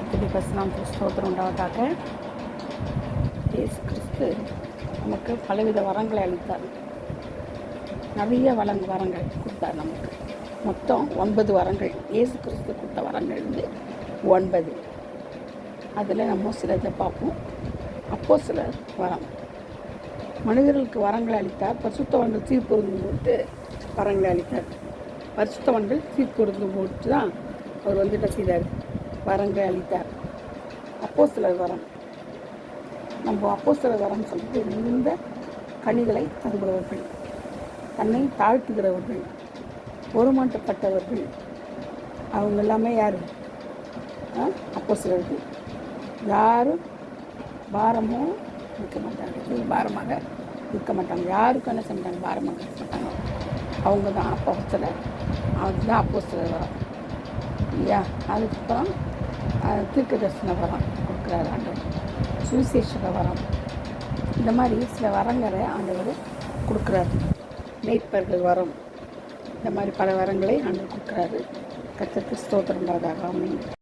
கர்த்தருடைய பரிசுத்த ஸ்தோத்திரம் உண்டாவதாக. இயேசு கிறிஸ்து நமக்கு பலவித வரங்களை அளித்தார். நிறைய வரங்கள் கொடுத்தார் நமக்கு. மொத்தம் 9 வரங்கள். இயேசு கிறிஸ்து கொடுத்த வரங்கள் 9. அதில் நம்ம சிலதை பார்ப்போம். அப்போஸ்தலர் வரம். மனிதர்களுக்கு வரங்களை அளித்தார். பரிசுத்தவான்கள் சீர்பொருந்தும் போட்டு வரங்களை அளித்தார். பரிசுத்தவான்கள் சீர்பொருந்தும் போட்டு தான் அவர் என்ன செய்தார்? வரங்களை அளித்தார். அப்போஸ்தலர் வரம். நம்ம அப்போஸ்தலர் வரம் சொல்லிட்டு மிகுந்த கனிகளை தருகிறவர்கள், தன்னை தாழ்த்துகிறவர்கள், ஒருமாட்டப்பட்டவர்கள், அவங்க எல்லாமே யார்? அப்போஸ்தலர்கள். யாரும் பாரமும் இருக்க மாட்டாங்க, பாரமாக இருக்க மாட்டாங்க. யாருக்கும் என்ன செய்ய மாட்டாங்க? பாரமாக இருக்க மாட்டாங்க. அவங்க தான் அப்போஸ்தலர். அதுதான் அப்போஸ்தலர் வரம் இல்லையா? அதுக்கப்புறம் தீர்க்க தரிசன வரம் கொடுக்குறாரு ஆண்டவர். சுவிசேஷக வரம். இந்த மாதிரி சில வரங்களை ஆண்டவர் கொடுக்குறாரு. மேய்ப்பர்கள் வரம். இந்த மாதிரி பல வரங்களை ஆண்டவர் கொடுக்குறாரு. கர்த்தருக்கு ஸ்தோத்திரம் உண்டாவதாக. ஆமென்.